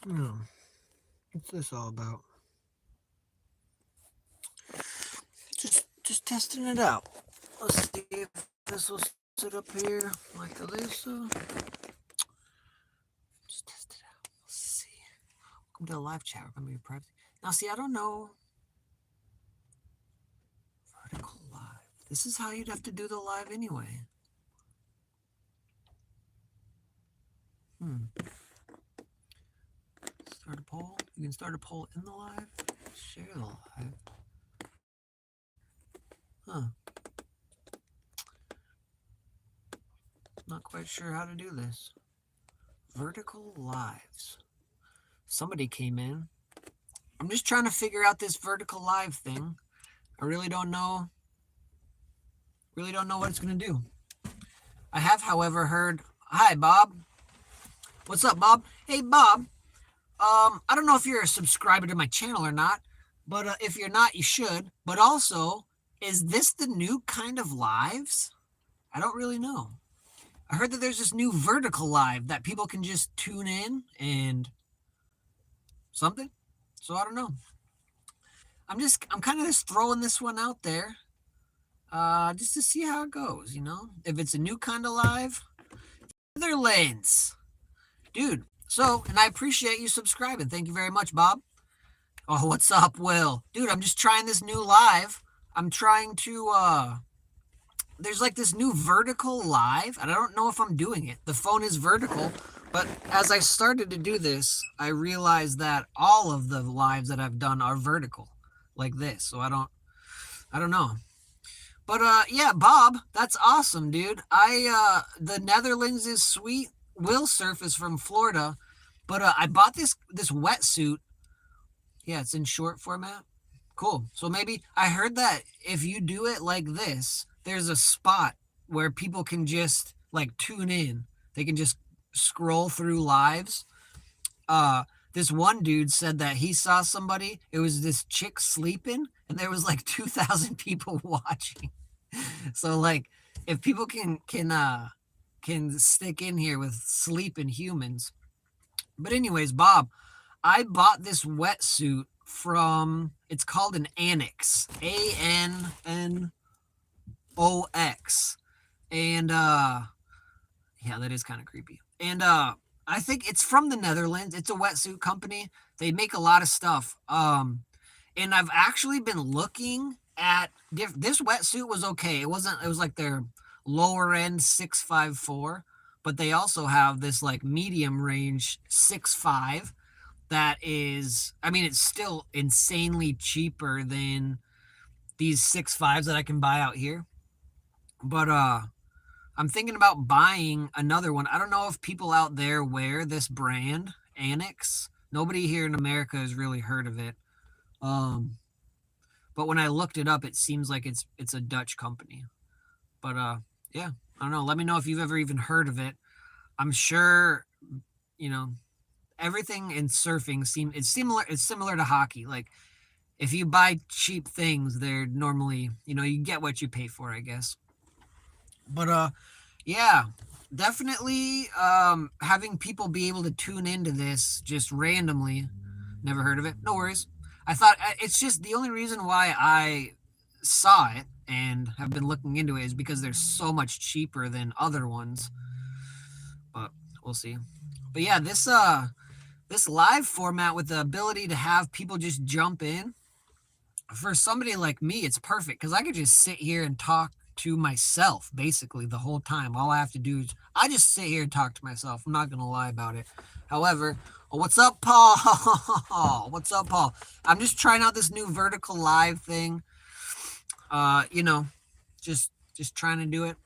Hmm. What's this all about? Just testing it out. Let's see if this will sit up here like this. Just test it out. Let's see. Welcome to the live chat. Remember your privacy. Now, see, I don't know. Vertical live. This is how you'd have to do the live anyway. Start a poll. You can start a poll in the live. Share the live. Huh. Not quite sure how to do this. Vertical lives. Somebody came in. I'm just trying to figure out this vertical live thing. I really don't know. Really don't know what it's going to do. I have, however, heard. Hi, Bob. What's up, Bob? Hey, Bob. I don't know if you're a subscriber to my channel or not, but if you're not, you should. But also, is this the new kind of lives? I don't really know. I heard that there's this new vertical live that people can just tune in and something. So I don't know. I'm kind of just throwing this one out there, just to see how it goes. If it's a new kind of live. Netherlands, dude. So, and I appreciate you subscribing. Thank you very much, Bob. Oh, what's up, Will? Dude, I'm just trying this new live. I'm trying to, there's like this new vertical live, and I don't know if I'm doing it. The phone is vertical, but as I started to do this, I realized that all of the lives that I've done are vertical, like this. So I don't know. But yeah, Bob, that's awesome, dude. The Netherlands is sweet. Will Surf is from Florida, but I bought this wetsuit. Yeah, it's in short format. Cool. So maybe I heard that if you do it like this, there's a spot where people can just like tune in. They can just scroll through lives. This one dude said that he saw somebody. It was this chick sleeping, and there was like 2,000 people watching. So like, if people can stick in here with sleeping humans. But anyways, Bob, I bought this wetsuit from. It's called an Annox. ANNOX. And yeah, that is kind of creepy. And I think it's from the Netherlands. It's a wetsuit company. They make a lot of stuff. And I've actually been looking at this wetsuit was okay. It was like their lower end 654, but they also have this like medium range 6'5" that is, I mean, it's still insanely cheaper than these 6'5s that I can buy out here. But I'm thinking about buying another one. I don't know if people out there wear this brand, Annox. Nobody here in America has really heard of it. But when I looked it up, it seems like it's a Dutch company. But yeah, I don't know. Let me know if you've ever even heard of it. I'm sure, you know, everything in surfing it's similar to hockey. Like if you buy cheap things, they're normally, you get what you pay for, I guess. But yeah, definitely having people be able to tune into this just randomly. Never heard of it. No worries. I thought it's just the only reason why I saw it and have been looking into it is because they're so much cheaper than other ones. But we'll see. But yeah, this live format with the ability to have people just jump in, for somebody like me, it's perfect because I could just sit here and talk to myself basically the whole time. All I have to do is I just sit here and talk to myself. I'm not gonna lie about it. However, what's up, Paul? What's up, Paul? I'm just trying out this new vertical live thing. You know, just trying to do it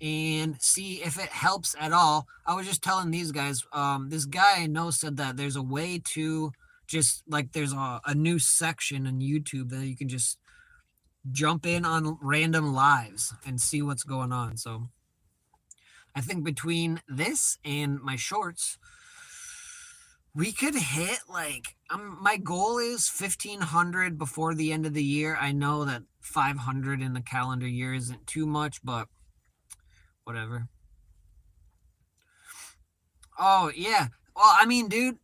and see if it helps at all. I was just telling these guys, this guy I know said that there's a way to just like there's a new section on YouTube that you can just jump in on random lives and see what's going on. So I think between this and my shorts, we could hit like my goal is 1,500 before the end of the year. I know that 500 in the calendar year isn't too much, but whatever. Oh yeah, Well, I mean, dude,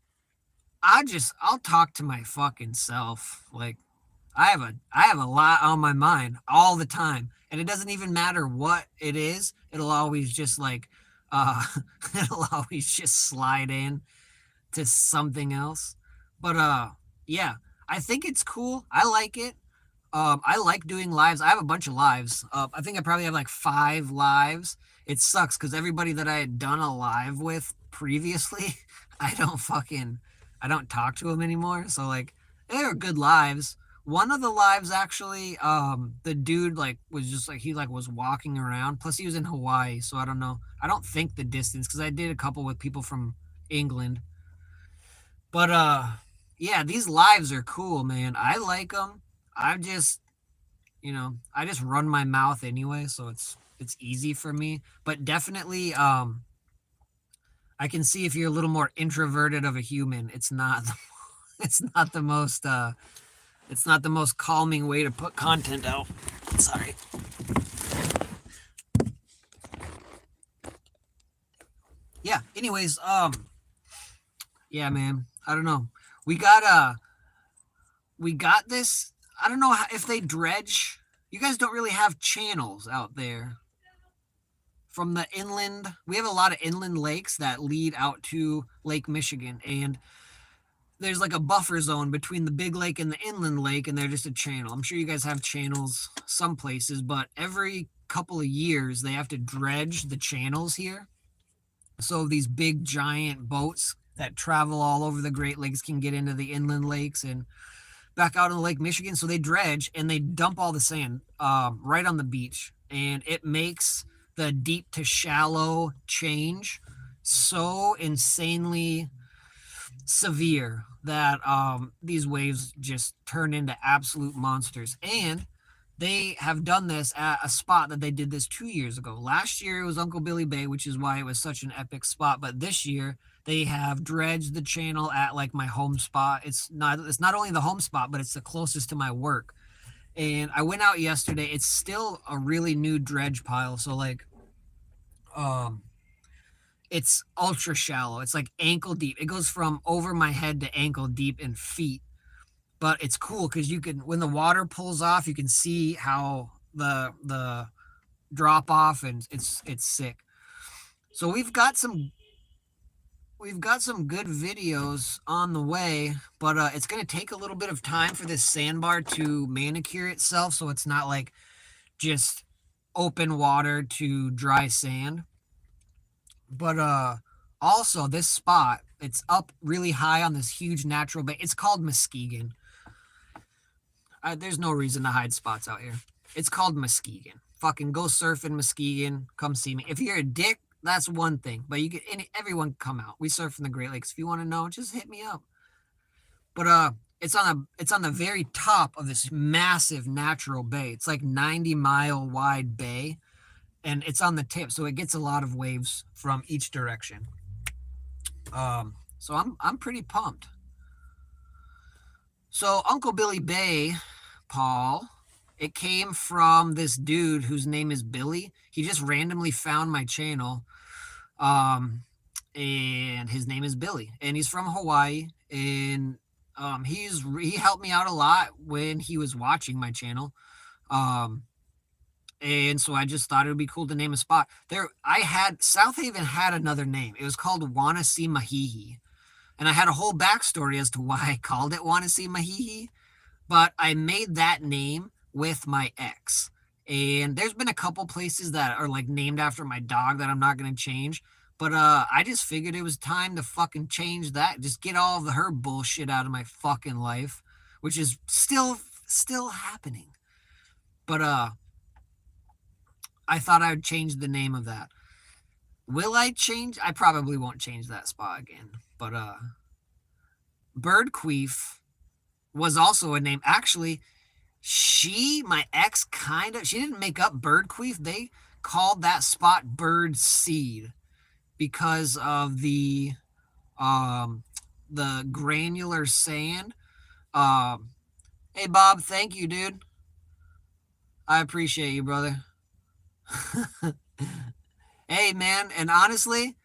I'll talk to my fucking self. Like I have a lot on my mind all the time. And it doesn't even matter what it is. It'll always just like uh it'll always just slide in to something else. But yeah, I think it's cool. I like it. I like doing lives. I have a bunch of lives. I think I probably have like 5 lives. It sucks because everybody that I had done a live with previously, I don't fucking, I don't talk to them anymore. So like, they were good lives. One of the lives actually, the dude like was just like he like was walking around. Plus he was in Hawaii, so I don't know. I don't think the distance because I did a couple with people from England. But yeah, these lives are cool, man. I like them. I just I just run my mouth anyway, so it's easy for me. But definitely, I can see if you're a little more introverted of a human, it's not it's not the most it's not the most calming way to put content out. Sorry. Yeah. Anyways, yeah, man. I don't know. We got we got this. I don't know if they dredge. You guys don't really have channels out there from the inland. We have a lot of inland lakes that lead out to Lake Michigan, and there's like a buffer zone between the big lake and the inland lake, and they're just a channel. I'm sure you guys have channels some places, but every couple of years they have to dredge the channels here. So these big giant boats that travel all over the Great Lakes can get into the inland lakes and back out in Lake Michigan. So they dredge and they dump all the sand right on the beach, and it makes the deep to shallow change so insanely severe that these waves just turn into absolute monsters. And they have done this at a spot that they did this 2 years ago. Last year it was Uncle Billy Bay, which is why it was such an epic spot. But this year they have dredged the channel at like my home spot. It's not only the home spot, but it's the closest to my work. And I went out yesterday. It's still a really new dredge pile. So like um it's ultra shallow. It's like ankle deep. It goes from over my head to ankle deep in feet. But it's cool because you can when the water pulls off, you can see how the drop off, and it's sick. So we've got some good videos on the way, but it's gonna take a little bit of time for this sandbar to manicure itself, so it's not like just open water to dry sand. But also this spot, it's up really high on this huge natural bay. It's called Muskegon. There's no reason to hide spots out here. It's called Muskegon. Fucking go surf in Muskegon. Come see me. If you're a dick, that's one thing. But you get everyone come out. We surf in the Great Lakes. If you want to know, just hit me up. But it's on the very top of this massive natural bay. It's like 90-mile wide bay, and it's on the tip, so it gets a lot of waves from each direction. So I'm pretty pumped. So Uncle Billy Bay, Paul, it came from this dude whose name is Billy. He just randomly found my channel. Um, and his name is Billy, and he's from Hawaii. And he helped me out a lot when he was watching my channel. Um, and so I just thought it would be cool to name a spot. I had South Haven had another name. It was called Wanasi Mahihi. And I had a whole backstory as to why I called it Wanasi Mahihi, but I made that name with my ex. And there's been a couple places that are like named after my dog that I'm not gonna change. But I just figured it was time to fucking change that. Just get all of her bullshit out of my fucking life, which is still happening. But I thought I would change the name of that. Will I change? I probably won't change that spot again. But Bird Queef was also a name. Actually, my ex, she didn't make up Bird Queef. They called that spot Bird Seed because of the granular sand. Hey Bob, thank you, dude. I appreciate you, brother. Hey man, and honestly,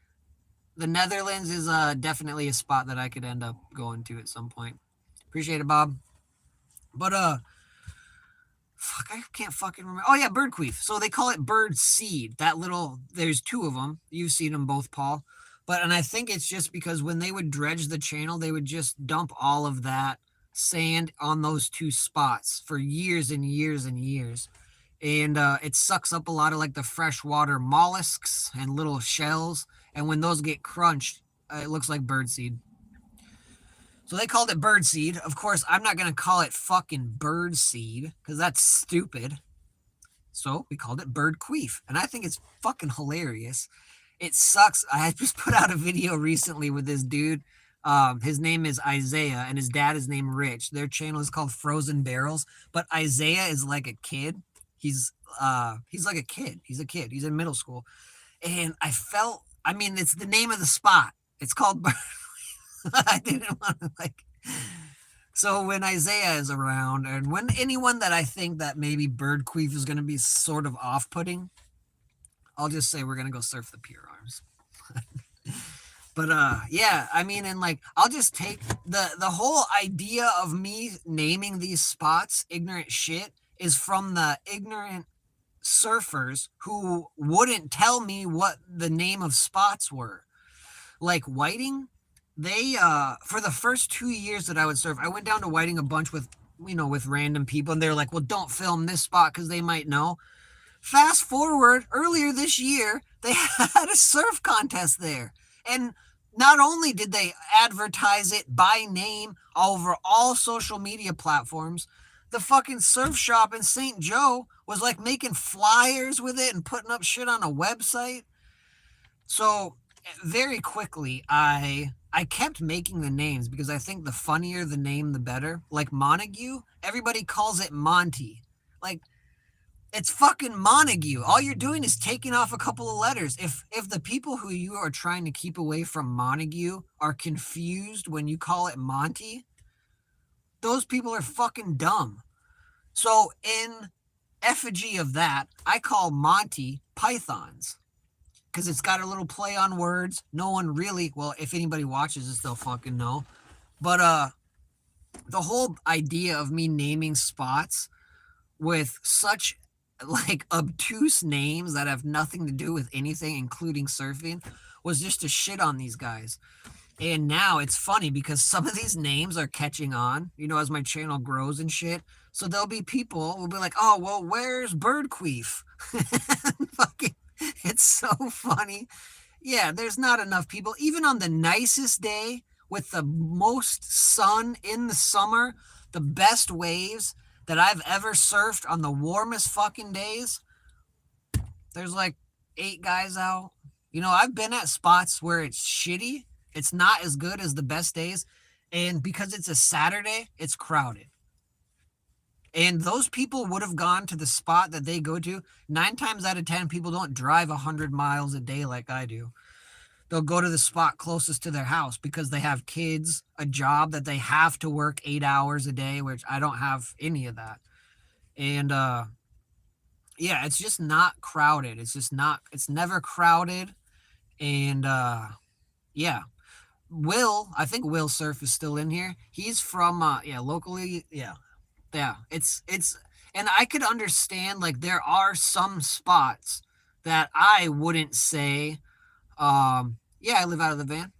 the Netherlands is definitely a spot that I could end up going to at some point. Appreciate it, Bob. But fuck, I can't fucking remember. Oh yeah, birdqueef. So they call it bird seed. That little, there's two of them. You've seen them both, Paul. But and I think it's just because when they would dredge the channel, they would just dump all of that sand on those two spots for years and years and years. And it sucks up a lot of like the freshwater mollusks and little shells. And when those get crunched, it looks like birdseed. So they called it birdseed. Of course, I'm not going to call it fucking birdseed because that's stupid. So we called it bird queef. And I think it's fucking hilarious. It sucks. I just put out a video recently with this dude. His name is Isaiah and his dad is named Rich. Their channel is called Frozen Barrels. But Isaiah is like a kid. He's like a kid. He's a kid. He's in middle school. And I mean, it's the name of the spot. It's called I didn't want to like. So when Isaiah is around, and when anyone that I think that maybe bird queef is going to be sort of off-putting, I'll just say we're going to go surf the pier arms. But yeah, I mean, and like I'll just take the whole idea of me naming these spots ignorant shit is from the ignorant surfers who wouldn't tell me what the name of spots were. Like Whiting, they for the first 2 years that I would surf, I went down to Whiting a bunch with with random people, and they're like, well, don't film this spot because they might know. Fast forward, earlier this year, they had a surf contest there. And not only did they advertise it by name over all social media platforms, the fucking surf shop in St. Joe was like making flyers with it and putting up shit on a website. So very quickly, I kept making the names because I think the funnier the name, the better. Like Montague, everybody calls it Monty. Like, it's fucking Montague. All you're doing is taking off a couple of letters. If the people who you are trying to keep away from Montague are confused when you call it Monty, those people are fucking dumb. So in effigy of that, I call Monty pythons. Because it's got a little play on words. No one really, well, if anybody watches this, they'll fucking know. But the whole idea of me naming spots with such like obtuse names that have nothing to do with anything, including surfing, was just to shit on these guys. And now it's funny because some of these names are catching on, as my channel grows and shit. So there'll be people who'll be like, oh, well, where's birdqueef? Fucking, it's so funny. Yeah, there's not enough people. Even on the nicest day with the most sun in the summer, the best waves that I've ever surfed on the warmest fucking days, there's like 8 guys out. I've been at spots where it's shitty. It's not as good as the best days. And because it's a Saturday, it's crowded. And those people would have gone to the spot that they go to. 9 times out of 10, people don't drive 100 miles a day like I do. They'll go to the spot closest to their house because they have kids, a job that they have to work 8 hours a day, which I don't have any of that. And yeah, it's just not crowded. It's never crowded. And yeah. I think Will Surf is still in here. He's from locally, yeah. It's and I could understand, like, there are some spots that I wouldn't say, yeah, I live out of the van.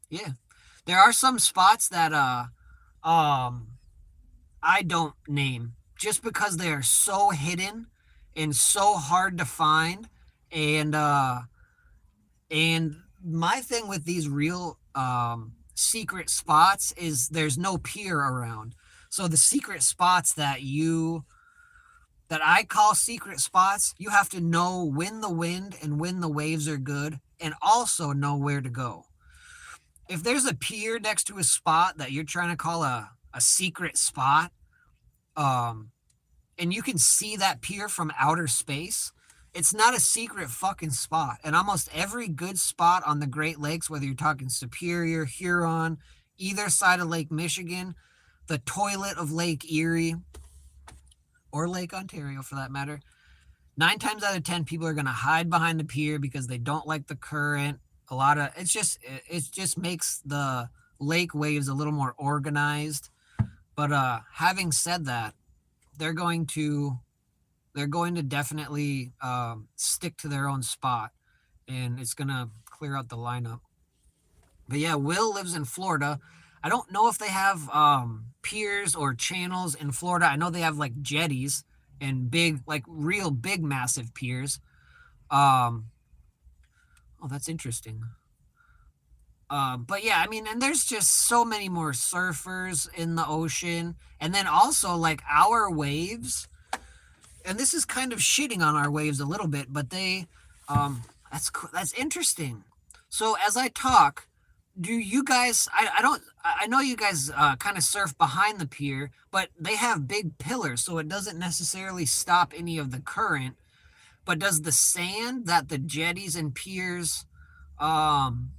Yeah. There are some spots that I don't name just because they are so hidden and so hard to find. And my thing with these real secret spots is there's no pier around. So the secret spots that I call secret spots, you have to know when the wind and when the waves are good, and also know where to go. If there's a pier next to a spot that you're trying to call a secret spot, and you can see that pier from outer space, it's not a secret fucking spot. And almost every good spot on the Great Lakes, whether you're talking Superior, Huron, either side of Lake Michigan, the toilet of Lake Erie, or Lake Ontario for that matter, 9 times out of 10, people are going to hide behind the pier because they don't like the current. A lot of it just makes the lake waves a little more organized. But having said that, they're going to they're going to definitely stick to their own spot, and it's gonna clear out the lineup. But yeah, Will lives in Florida. I don't know if they have piers or channels in Florida. I know they have like jetties and big, like real big, massive piers. Um, oh, that's interesting. But yeah, I mean, and there's just so many more surfers in the ocean, and then also like our waves. And this is kind of shitting on our waves a little bit, but um, that's interesting. So as I talk, do you guys? I don't. I know you guys kind of surf behind the pier, but they have big pillars, so it doesn't necessarily stop any of the current. But does the sand that the jetties and piers, um,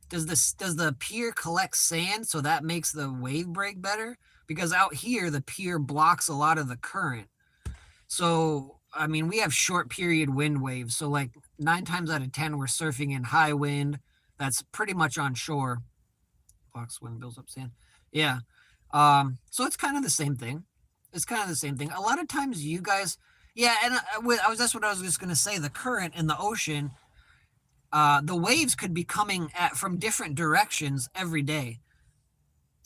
does the pier collect sand so that makes the wave break better? Because out here the pier blocks a lot of the current. So I mean we have short period wind waves. So like 9 times out of 10 we're surfing in high wind. That's pretty much on shore. Blocks wind builds up sand. Yeah. So it's kind of the same thing. It's kind of the same thing. A lot of times you guys, yeah, and that's what I was just gonna say. The current in the ocean, the waves could be coming at from different directions every day.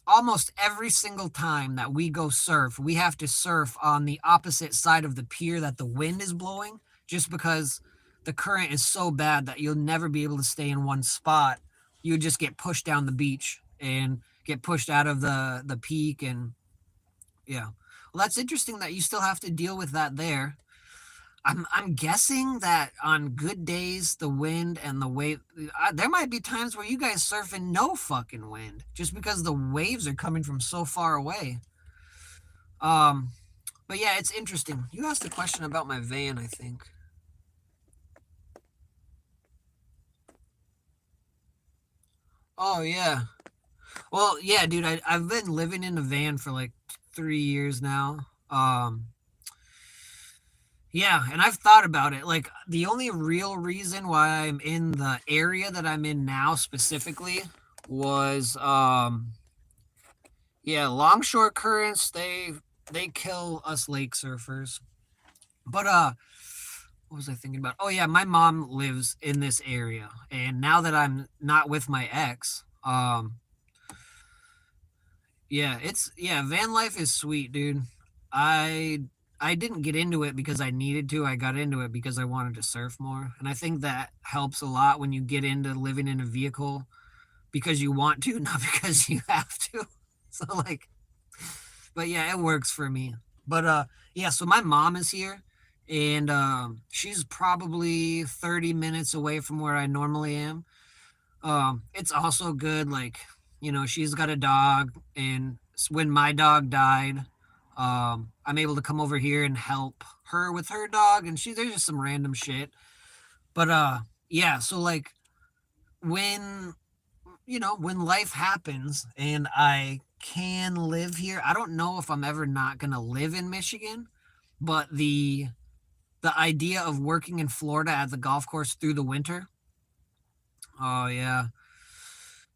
Almost every single time that we go surf, we have to surf on the opposite side of the pier that the wind is blowing, just because the current is so bad that you'll never be able to stay in one spot. You just get pushed down the beach and get pushed out of the peak. And yeah, well, that's interesting that you still have to deal with that there. I'm guessing that on good days, the wind and the wave, there might be times where you guys surf in no fucking wind, just because the waves are coming from so far away. Um, but yeah, it's interesting. You asked a question about my van, I think. Oh yeah. Well, yeah, dude, I've been living in a van for like 3 years now. Yeah, and I've thought about it. Like the only real reason why I'm in the area that I'm in now specifically was yeah, longshore currents, they kill us lake surfers. But what was I thinking about? Oh yeah, my mom lives in this area, and now that I'm not with my ex, yeah, van life is sweet, dude. I I didn't get into it because I needed to. I got into it because I wanted to surf more. And I think that helps a lot when you get into living in a vehicle because you want to, not because you have to. So like, but yeah, it works for me. But yeah, so my mom is here and she's probably 30 minutes away from where I normally am. It's also good, like, she's got a dog, and when my dog died, I'm able to come over here and help her with her dog, and there's just some random shit. But yeah, so like when when life happens and I can live here, I don't know if I'm ever not gonna live in Michigan, but the idea of working in Florida at the golf course through the winter, oh yeah,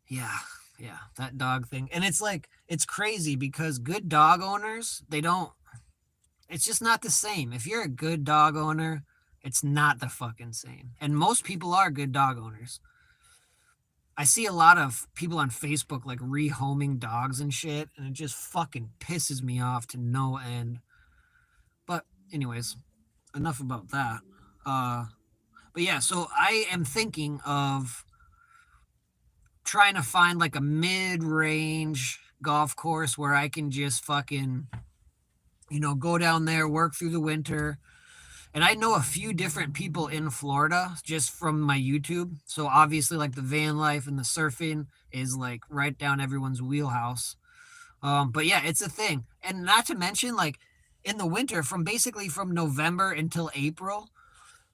yeah, yeah, that dog thing. And it's like, it's crazy because good dog owners, they don't, it's just not the same. If you're a good dog owner, it's not the fucking same. And most people are good dog owners. I see a lot of people on Facebook like rehoming dogs and shit, and it just fucking pisses me off to no end. But, anyways, enough about that. Uh, but yeah, so I am thinking of trying to find like a mid-range golf course where I can just fucking, go down there, work through the winter. And I know a few different people in Florida just from my YouTube. So obviously, like the van life and the surfing is like right down everyone's wheelhouse. But yeah, it's a thing. And not to mention, like in the winter, from November until April,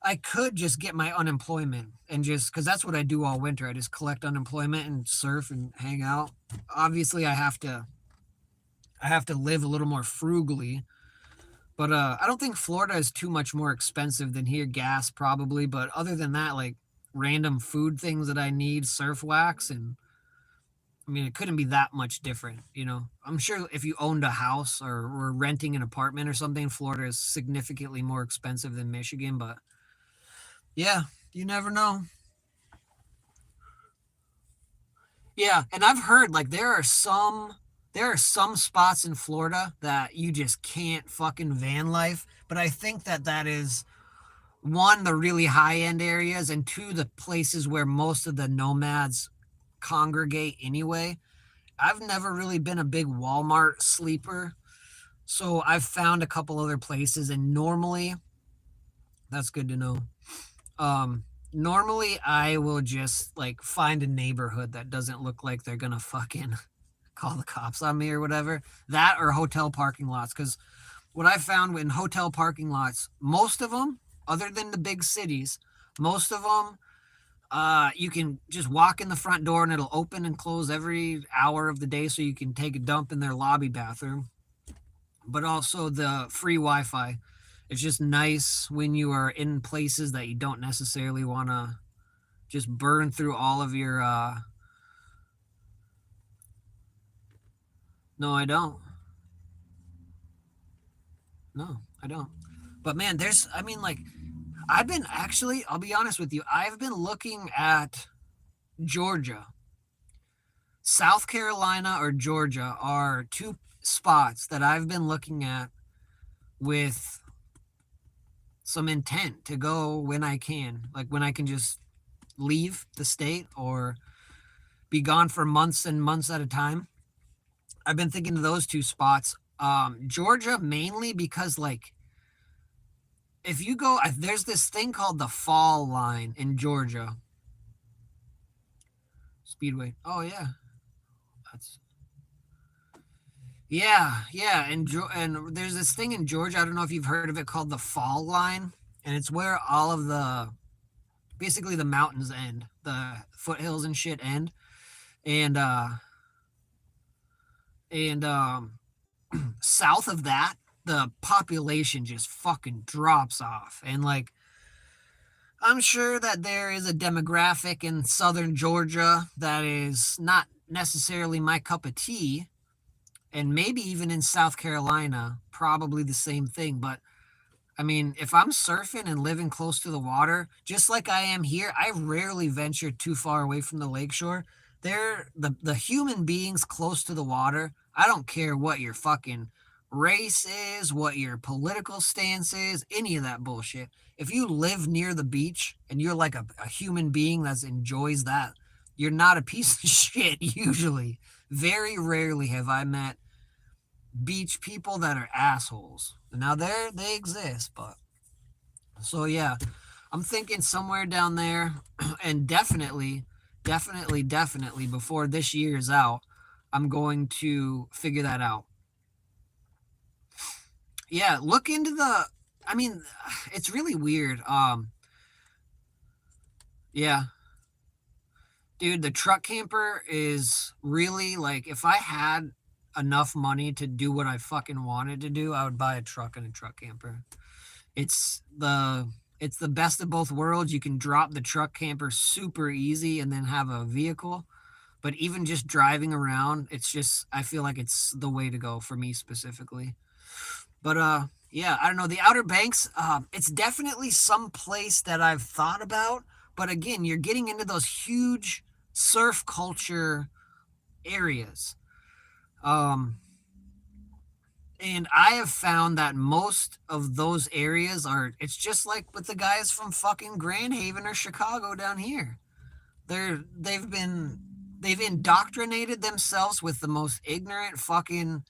I could just get my unemployment and just because that's what I do all winter. I just collect unemployment and surf and hang out. Obviously, I have to live a little more frugally, but I don't think Florida is too much more expensive than here. Gas probably, but other than that, like random food things that I need, surf wax, and I mean, it couldn't be that much different, you know. I'm sure if you owned a house or were renting an apartment or something, Florida is significantly more expensive than Michigan, but yeah, you never know. Yeah, and I've heard like there are some spots in Florida that you just can't fucking van life, but I think that that is one, the really high end areas, and two, the places where most of the nomads congregate anyway. I've never really been a big Walmart sleeper, so I've found a couple other places, and normally that's good to know. Normally I will just like find a neighborhood that doesn't look like they're gonna fucking call the cops on me or whatever. That or hotel parking lots, because what I found in hotel parking lots, most of them, other than the big cities, most of them, you can just walk in the front door and it'll open and close every hour of the day so you can take a dump in their lobby bathroom. But also the free Wi-Fi. It's just nice when you are in places that you don't necessarily want to just burn through all of your. No, I don't. No, I don't. But man, I mean, like, I've been actually, I'll be honest with you, I've been looking at Georgia. South Carolina or Georgia are two spots that I've been looking at with some intent to go when I can, like when I can just leave the state or be gone for months and months at a time. I've been thinking of those two spots. Georgia mainly because like if you go, there's this thing called the Fall Line in Georgia Speedway. Oh yeah, that's yeah, and there's this thing in Georgia. I don't know if you've heard of it called the Fall Line, and it's where all of the basically the mountains end, the foothills and shit end, and south of that, the population just fucking drops off, and like I'm sure that there is a demographic in southern Georgia that is not necessarily my cup of tea, and maybe even in South Carolina, probably the same thing. But I mean, if I'm surfing and living close to the water, just like I am here, I rarely venture too far away from the lakeshore. They're the human beings close to the water. I don't care what your fucking race is, what your political stance is, any of that bullshit. If you live near the beach and you're like a human being that enjoys that, you're not a piece of shit usually. Very rarely have I met beach people that are assholes. Now they exist, but so yeah, I'm thinking somewhere down there, and definitely before this year is out, I'm going to figure that out. Yeah, look into the. I mean, it's really weird. Yeah, dude, the truck camper is really like if I had enough money to do what I fucking wanted to do, I would buy a truck and a truck camper. It's the it's the best of both worlds. You can drop the truck camper super easy and then have a vehicle. But even just driving around, it's just I feel like it's the way to go for me specifically. But yeah, I don't know. The Outer Banks, it's definitely some place that I've thought about. But again, you're getting into those huge surf culture areas. Um, and I have found that most of those areas are, it's just like with the guys from fucking Grand Haven or Chicago down here. They've been, they've indoctrinated themselves with the most ignorant fucking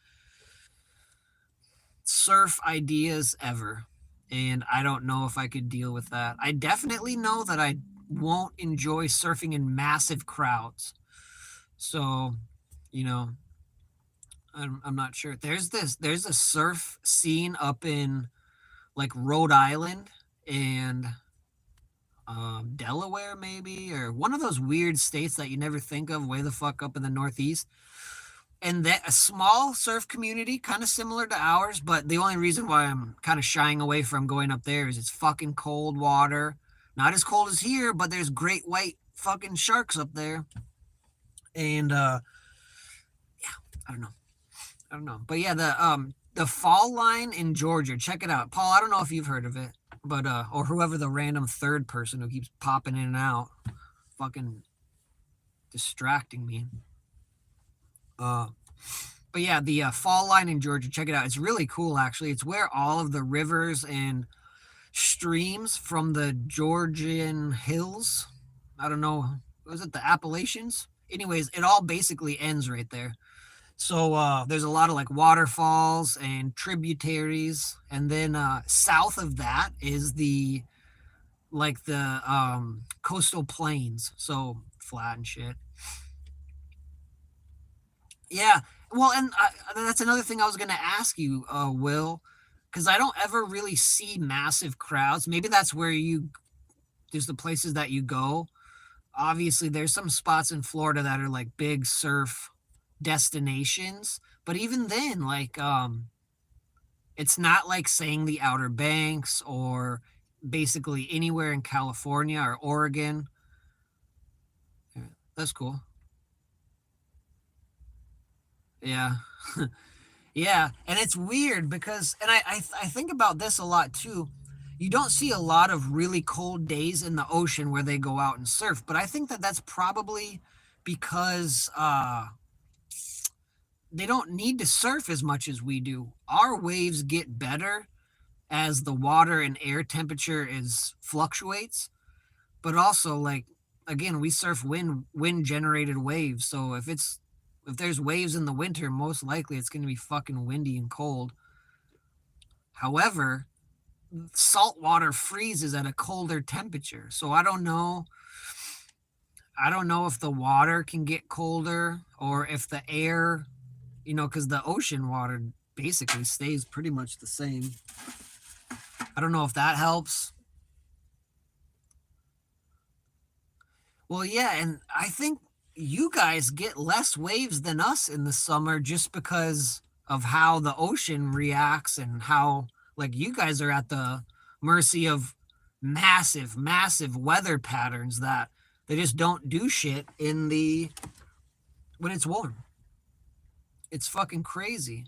surf ideas ever. And I don't know if I could deal with that. I definitely know that I won't enjoy surfing in massive crowds. So, you know, I'm not sure. There's a surf scene up in like Rhode Island and Delaware, maybe, or one of those weird states that you never think of way the fuck up in the Northeast. And that a small surf community, kind of similar to ours, but the only reason why I'm kind of shying away from going up there is it's fucking cold water, Not as cold as here, but there's great white fucking sharks up there. And I don't know. I don't know. But yeah, the fall line in Georgia, check it out. Paul, I don't know if you've heard of it, but or whoever the random third person who keeps popping in and out, fucking distracting me. But yeah, the fall line in Georgia, check it out. It's really cool actually. It's where all of the rivers and streams from the Georgian hills, I don't know, was it the Appalachians? Anyways, it all basically ends right there. So there's a lot of like waterfalls and tributaries, and then south of that is the like the coastal plains, so flat and shit. Yeah, well, and that's another thing I was gonna ask you, Will, because I don't ever really see massive crowds. Maybe that's where you there's the places that you go. Obviously, there's some spots in Florida that are like big surf destinations, but even then, like it's not like saying the Outer Banks or basically anywhere in California or Oregon. Yeah, that's cool. Yeah. Yeah, and it's weird because, and I think about this a lot too. You don't see a lot of really cold days in the ocean where they go out and surf, but I think that that's probably because they don't need to surf as much as we do. Our waves get better as the water and air temperature is fluctuates, but also like again, we surf wind generated waves. So if there's waves in the winter, most likely it's going to be fucking windy and cold. However, salt water freezes at a colder temperature. So I don't know if the water can get colder or if the air, cuz the ocean water basically stays pretty much the same. I don't know if that helps. Well, yeah, and I think you guys get less waves than us in the summer just because of how the ocean reacts and how like you guys are at the mercy of massive, massive weather patterns that they just don't do shit in the when it's warm. It's fucking crazy.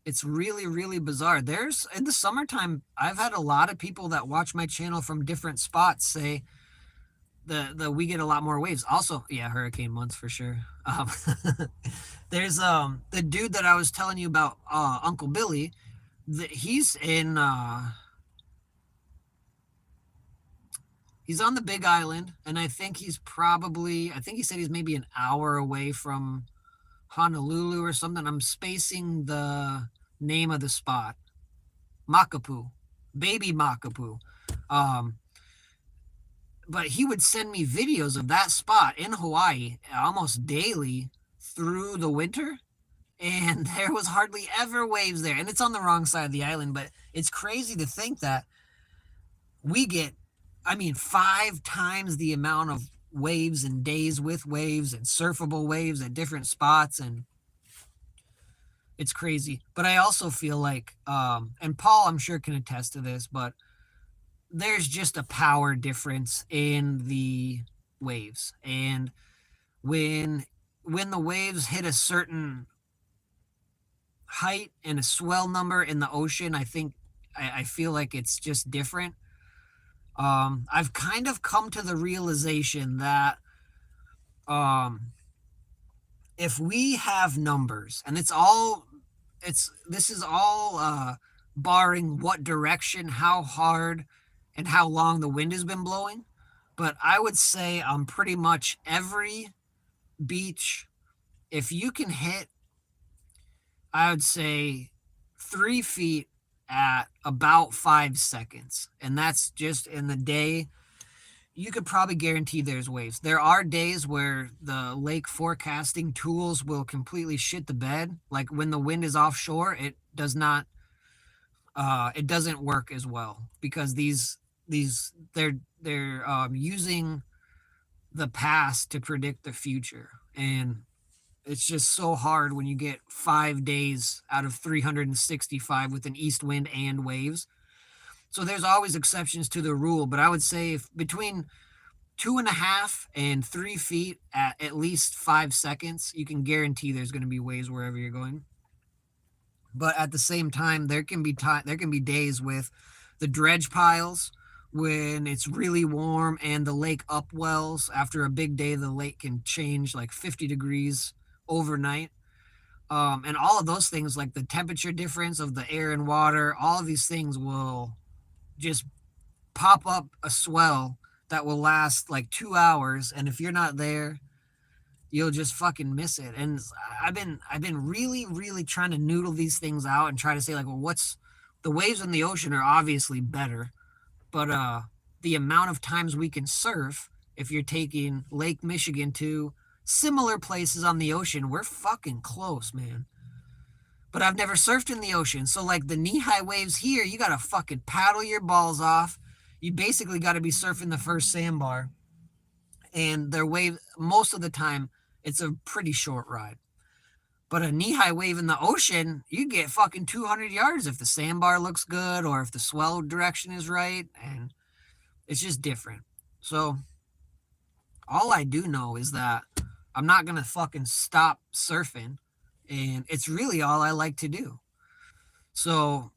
It's really, really bizarre. There's in the summertime, I've had a lot of people that watch my channel from different spots say the we get a lot more waves. Also, yeah, hurricane months for sure. There's the dude that I was telling you about, Uncle Billy. He's on the Big Island, and I think he said he's maybe an hour away from Honolulu or something. I'm spacing the name of the spot. Makapu, baby Makapu. Um, but he would send me videos of that spot in Hawaii almost daily through the winter. And there was hardly ever waves there. And it's on the wrong side of the island, but it's crazy to think that we get, I mean, 5 times the amount of waves and days with waves and surfable waves at different spots. And it's crazy. But I also feel like, and Paul, I'm sure can attest to this, but there's just a power difference in the waves. And when when the waves hit a certain height and a swell number in the ocean, I think I feel like it's just different. I've kind of come to the realization that um, if we have numbers, and this is all barring what direction, how hard, and how long the wind has been blowing. But I would say on pretty much every beach, if you can hit, I would say 3 feet at about 5 seconds, and that's just in the day. You could probably guarantee there's waves. There are days where the lake forecasting tools will completely shit the bed. Like when the wind is offshore, it doesn't work as well because they're using the past to predict the future, and it's just so hard when you get 5 days out of 365 with an east wind and waves. So there's always exceptions to the rule, but I would say if between 2.5 and 3 feet at least 5 seconds, you can guarantee there's going to be waves wherever you're going. But at the same time, there can be days with the dredge piles when it's really warm and the lake upwells. After a big day, the lake can change like 50 degrees overnight. And all of those things, like the temperature difference of the air and water, all of these things will just pop up a swell that will last like 2 hours. And if you're not there, you'll just fucking miss it. And I've been really, really trying to noodle these things out and try to say like, well, what's the waves in the ocean are obviously better, but the amount of times we can surf, if you're taking Lake Michigan to similar places on the ocean, we're fucking close, man. But I've never surfed in the ocean. So like the knee-high waves here, you gotta fucking paddle your balls off. You basically gotta be surfing the first sandbar. And their wave, most of the time, it's a pretty short ride. But a knee-high wave in the ocean, you get fucking 200 yards if the sandbar looks good or if the swell direction is right. And it's just different. So all I do know is that I'm not going to fucking stop surfing. And it's really all I like to do. So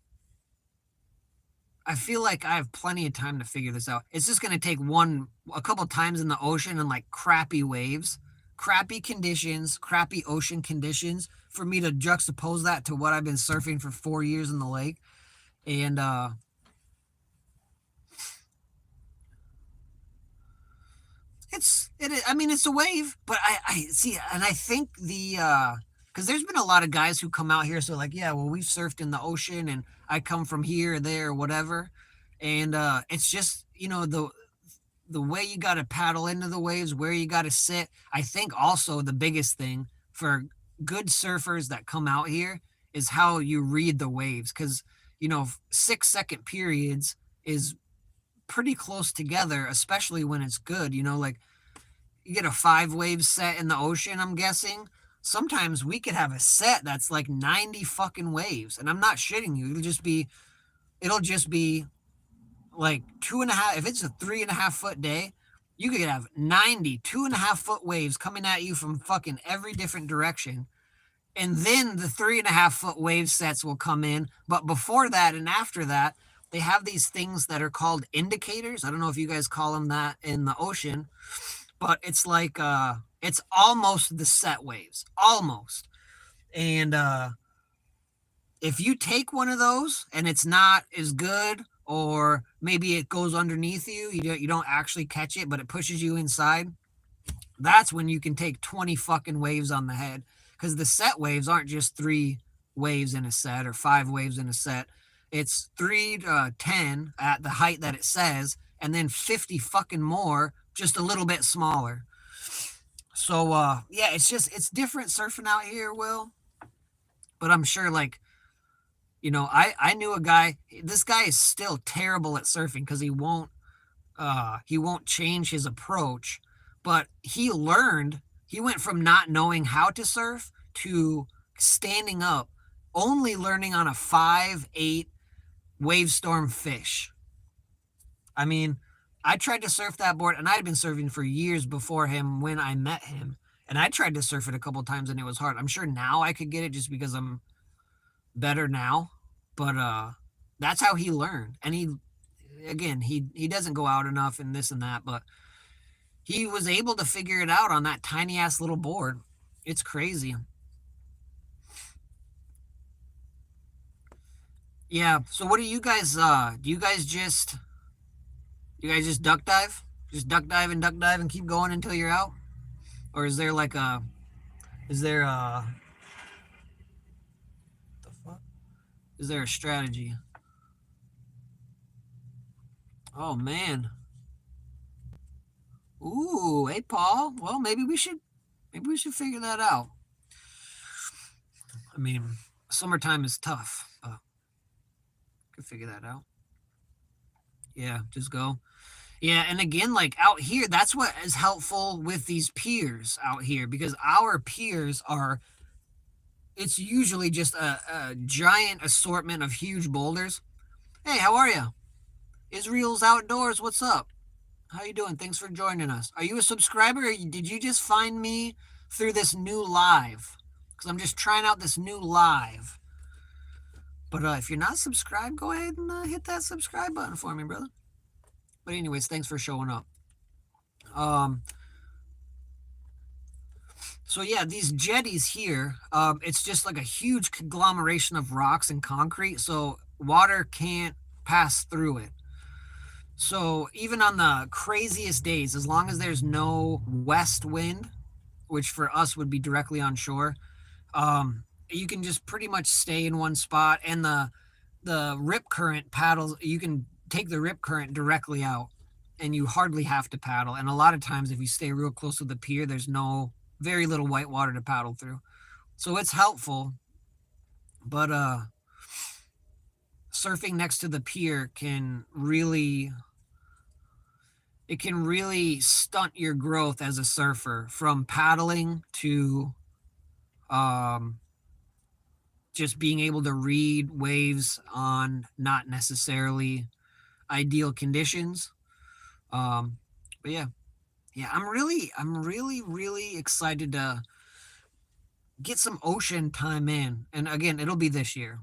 I feel like I have plenty of time to figure this out. It's just going to take a couple times in the ocean and like crappy waves, crappy conditions, crappy ocean conditions for me to juxtapose that to what I've been surfing for 4 years in the lake. And I mean, it's a wave, but I see, and I think because there's been a lot of guys who come out here, so like, yeah, well, we've surfed in the ocean, and I come from here or there or whatever, and it's just the way you got to paddle into the waves, where you got to sit. I think also the biggest thing for good surfers that come out here is how you read the waves, because 6-second periods is pretty close together, especially when it's good. Like you get a 5 wave set in the ocean, I'm guessing. Sometimes we could have a set that's like 90 fucking waves. And I'm not shitting you. It'll just be like 2.5. If it's a 3.5 foot day, you could have 90 2.5 foot waves coming at you from fucking every different direction. And then the 3.5 foot wave sets will come in. But before that and after that, they have these things that are called indicators. I don't know if you guys call them that in the ocean, but it's like it's almost the set waves, almost. And if you take one of those and it's not as good, or maybe it goes underneath you don't actually catch it, but it pushes you inside, that's when you can take 20 fucking waves on the head, because the set waves aren't just 3 waves in a set or 5 waves in a set. It's 3 to 10 at the height that it says, and then 50 fucking more, just a little bit smaller. So yeah, it's different surfing out here, Will. But I'm sure like I knew a guy. This guy is still terrible at surfing because he won't change his approach. But he learned. He went from not knowing how to surf to standing up, only learning on a 5'8" Wavestorm fish. I mean, I tried to surf that board, and I'd been surfing for years before him when I met him. And I tried to surf it a couple times, and it was hard. I'm sure now I could get it just because I'm better now. But that's how he learned. And he doesn't go out enough and this and that, but he was able to figure it out on that tiny ass little board. It's crazy. Yeah. So what do you guys do you guys just duck dive? Just duck dive and keep going until you're out? Or is there the fuck? Is there a strategy? Oh man. Ooh, hey Paul. Well, maybe we should figure that out. I mean, summertime is tough, but could figure that out. Yeah, just go. Yeah, and again, like out here, that's what is helpful with these piers out here, because our piers are, it's usually just a giant assortment of huge boulders. Hey, how are you? Israel's Outdoors, what's up? How you doing? Thanks for joining us. Are you a subscriber or did you just find me through this new live? Because I'm just trying out this new live. But if you're not subscribed, go ahead and hit that subscribe button for me, brother. But anyways, thanks for showing up. So yeah, these jetties here, it's just like a huge conglomeration of rocks and concrete, so water can't pass through it. So even on the craziest days, as long as there's no west wind, which for us would be directly on shore, you can just pretty much stay in one spot. And the rip current paddles, you can take the rip current directly out, and you hardly have to paddle. And a lot of times, if you stay real close to the pier, there's very little white water to paddle through. So it's helpful, but surfing next to the pier can really stunt your growth as a surfer, from paddling to just being able to read waves on not necessarily ideal conditions. But yeah, I'm really excited to get some ocean time in. And again, it'll be this year.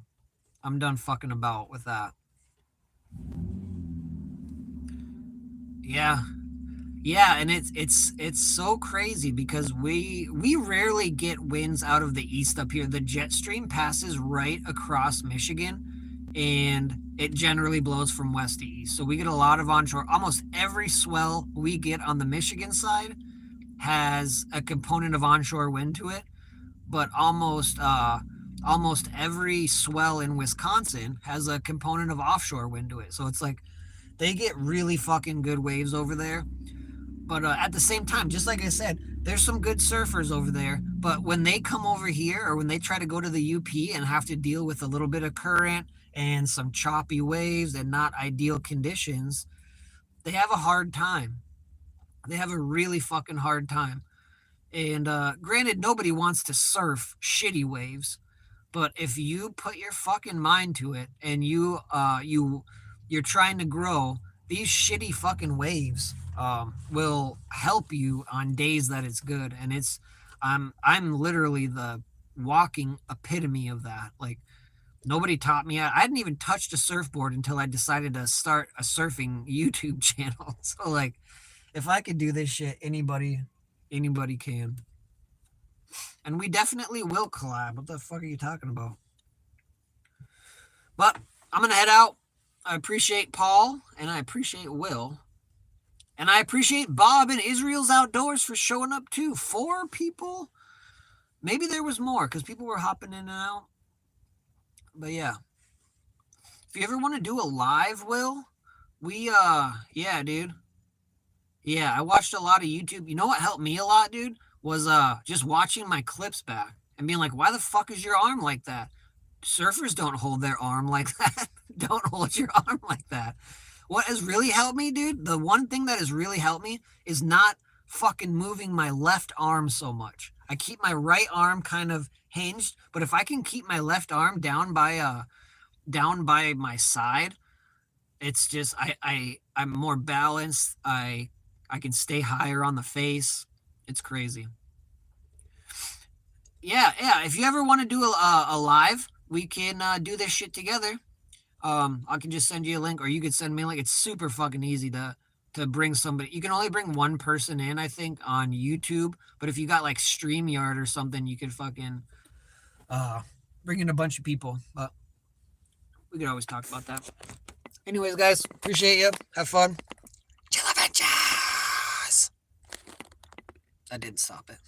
I'm done fucking about with that. Yeah. Yeah, and it's so crazy because we rarely get winds out of the east up here. The jet stream passes right across Michigan, and it generally blows from west to east. So we get a lot of onshore. Almost every swell we get on the Michigan side has a component of onshore wind to it, but almost every swell in Wisconsin has a component of offshore wind to it. So it's like they get really fucking good waves over there. But at the same time, just like I said, there's some good surfers over there. But when they come over here, or when they try to go to the UP and have to deal with a little bit of current and some choppy waves and not ideal conditions, they have a hard time. They have a really fucking hard time. And granted, nobody wants to surf shitty waves, but if you put your fucking mind to it and you're trying to grow, these shitty fucking waves will help you on days that it's good. And I'm literally the walking epitome of that. Like, nobody taught me. I hadn't even touched a surfboard until I decided to start a surfing YouTube channel. So like, if I could do this shit, anybody can. And we definitely will collab. What the fuck are you talking about? But I'm gonna head out. I appreciate Paul, and I appreciate Will, and I appreciate Bob and Israel's Outdoors for showing up too. 4 people. Maybe there was more because people were hopping in and out. But yeah. If you ever want to do a live, Will, yeah, dude. Yeah, I watched a lot of YouTube. You know what helped me a lot, dude? Was just watching my clips back and being like, why the fuck is your arm like that? Surfers don't hold their arm like that. Don't hold your arm like that. What has really helped me, dude? The one thing that has really helped me is not fucking moving my left arm so much. I keep my right arm kind of hinged, but if I can keep my left arm down by my side, it's just I'm more balanced. I can stay higher on the face. It's crazy. Yeah. If you ever want to do a live, we can do this shit together. I can just send you a link, or you could send me a link. It's super fucking easy to bring somebody. You can only bring one person in, I think, on YouTube. But if you got like StreamYard or something, you could fucking bring in a bunch of people. But we could always talk about that. Anyways, guys, appreciate you. Have fun. Chill Adventures. I didn't stop it.